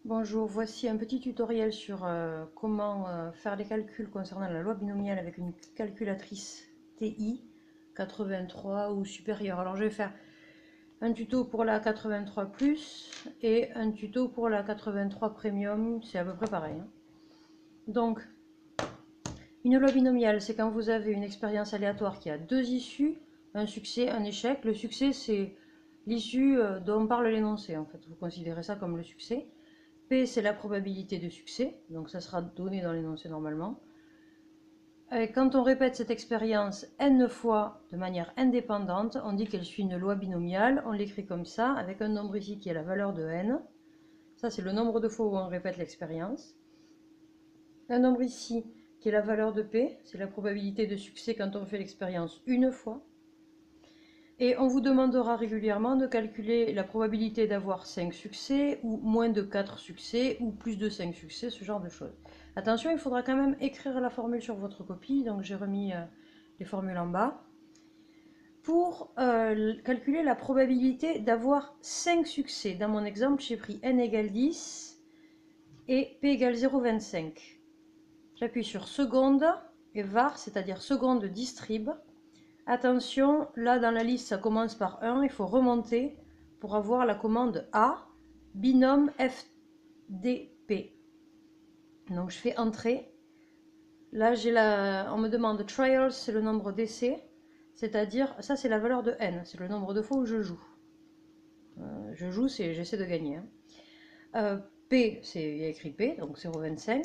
Bonjour, voici un petit tutoriel sur comment faire les calculs concernant la loi binomiale avec une calculatrice TI 83 ou supérieure. Alors je vais faire un tuto pour la 83 Plus et un tuto pour la 83 Premium, c'est à peu près pareil, hein. Donc, une loi binomiale, c'est quand vous avez une expérience aléatoire qui a deux issues, un succès, un échec. Le succès, c'est l'issue dont parle l'énoncé, en fait. Vous considérez ça comme le succès. P, c'est la probabilité de succès, donc ça sera donné dans l'énoncé normalement. Et quand on répète cette expérience n fois de manière indépendante, on dit qu'elle suit une loi binomiale, on l'écrit comme ça, avec un nombre ici qui est la valeur de n. Ça, c'est le nombre de fois où on répète l'expérience. Un nombre ici qui est la valeur de P, c'est la probabilité de succès quand on fait l'expérience une fois. Et on vous demandera régulièrement de calculer la probabilité d'avoir 5 succès, ou moins de 4 succès, ou plus de 5 succès, ce genre de choses. Attention, il faudra quand même écrire la formule sur votre copie, donc j'ai remis les formules en bas. Pour calculer la probabilité d'avoir 5 succès, dans mon exemple, j'ai pris n égale 10 et p égale 0,25. J'appuie sur seconde et var, c'est-à-dire seconde distrib. Attention, là dans la liste ça commence par 1, il faut remonter pour avoir la commande A, binôme FDP. Donc je fais entrée. Là on me demande trials, c'est le nombre d'essais, c'est-à-dire, ça c'est la valeur de n, c'est le nombre de fois où je joue. Je joue, c'est j'essaie de gagner, hein. P, il y a écrit P, donc 0,25.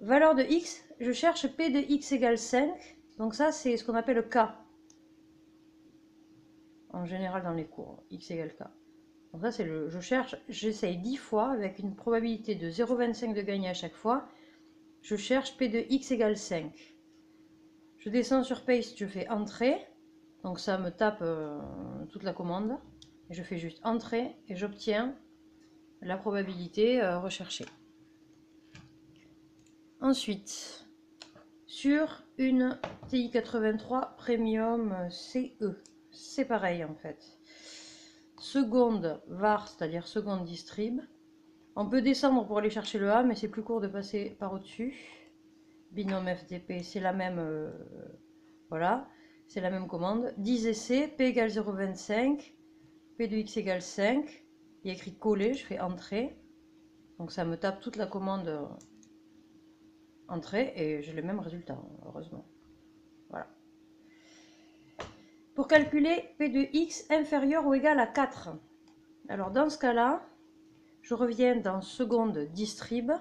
Valeur de x, je cherche P de x égale 5. Donc ça, c'est ce qu'on appelle K. En général dans les cours, x égale K. Donc ça, c'est j'essaye 10 fois avec une probabilité de 0,25 de gagner à chaque fois. Je cherche P de x égale 5. Je descends sur Paste, je fais Entrée. Donc ça me tape toute la commande. Et je fais juste Entrée et j'obtiens la probabilité recherchée. Ensuite, sur une TI 83 Premium CE, c'est pareil en fait. Seconde var, c'est-à-dire seconde distrib. On peut descendre pour aller chercher le A, mais c'est plus court de passer par au-dessus. Binôme FDP, c'est la même, voilà, c'est la même commande. 10 essais, P égale 0,25, P de X égale 5. Il y a écrit coller, je fais entrée. Donc ça me tape toute la commande entrée et j'ai le même résultat, heureusement. Voilà. Pour calculer P de X inférieur ou égal à 4. Alors dans ce cas-là, je reviens dans seconde distrib.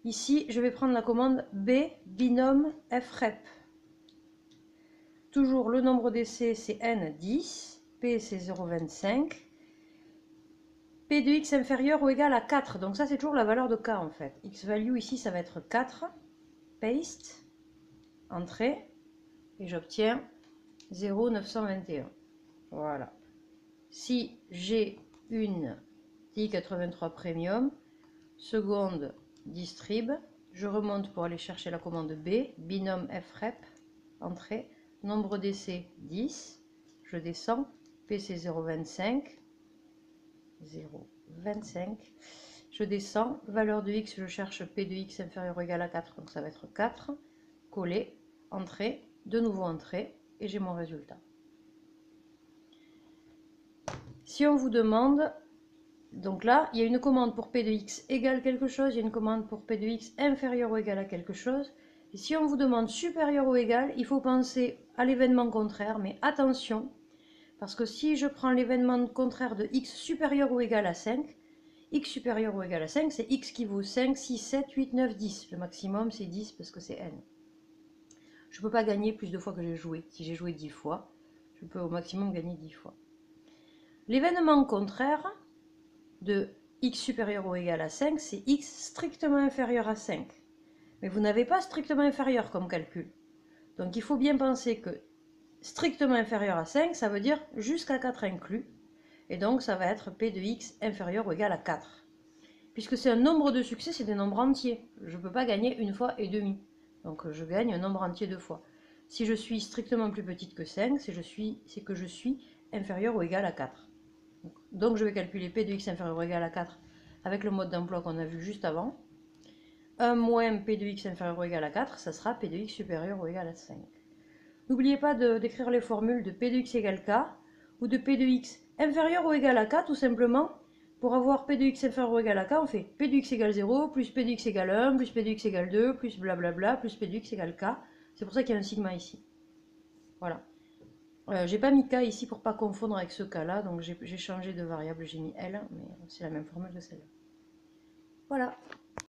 Ici, je vais prendre la commande B, binôme frep. Toujours le nombre d'essais, c'est n, 10. P, c'est 0,25. P de x inférieur ou égal à 4. Donc ça, c'est toujours la valeur de K, en fait. X value, ici, ça va être 4. Paste. Entrée. Et j'obtiens 0,921. Voilà. Si j'ai une TI 83 Premium, seconde distrib, je remonte pour aller chercher la commande B, binôme frep, entrée, nombre d'essais 10, je descends, PC 0,25, 0,25, je descends, valeur de x, je cherche P de x inférieur ou égal à 4, donc ça va être 4, coller, entrée, de nouveau entrée, et j'ai mon résultat. Si on vous demande, donc là, il y a une commande pour P de x égale quelque chose, il y a une commande pour P de x inférieur ou égal à quelque chose. Et si on vous demande supérieur ou égal, il faut penser à l'événement contraire, mais attention, parce que si je prends l'événement contraire de x supérieur ou égal à 5, x supérieur ou égal à 5, c'est x qui vaut 5, 6, 7, 8, 9, 10. Le maximum, c'est 10 parce que c'est n. Je ne peux pas gagner plus de fois que j'ai joué. Si j'ai joué 10 fois, je peux au maximum gagner 10 fois. L'événement contraire de x supérieur ou égal à 5, c'est x strictement inférieur à 5. Mais vous n'avez pas strictement inférieur comme calcul. Donc il faut bien penser que strictement inférieur à 5, ça veut dire jusqu'à 4 inclus. Et donc ça va être P de x inférieur ou égal à 4. Puisque c'est un nombre de succès, c'est des nombres entiers. Je ne peux pas gagner une fois et demi. Donc je gagne un nombre entier deux fois. Si je suis strictement plus petite que 5, c'est que je suis inférieur ou égal à 4. Donc je vais calculer P de x inférieur ou égal à 4 avec le mode d'emploi qu'on a vu juste avant. 1 moins P de x inférieur ou égal à 4, ça sera P de x supérieur ou égal à 5. N'oubliez pas d'écrire les formules de P de x égale K ou de P de x inférieur ou égal à K, tout simplement. Pour avoir P de x inférieur ou égal à K, on fait P de x égale 0, plus P de x égale 1, plus P de x égale 2, plus blablabla, plus P de x égale K. C'est pour ça qu'il y a un sigma ici. Voilà. J'ai pas mis K ici pour pas confondre avec ce K-là, donc j'ai changé de variable, j'ai mis L, mais c'est la même formule que celle-là. Voilà.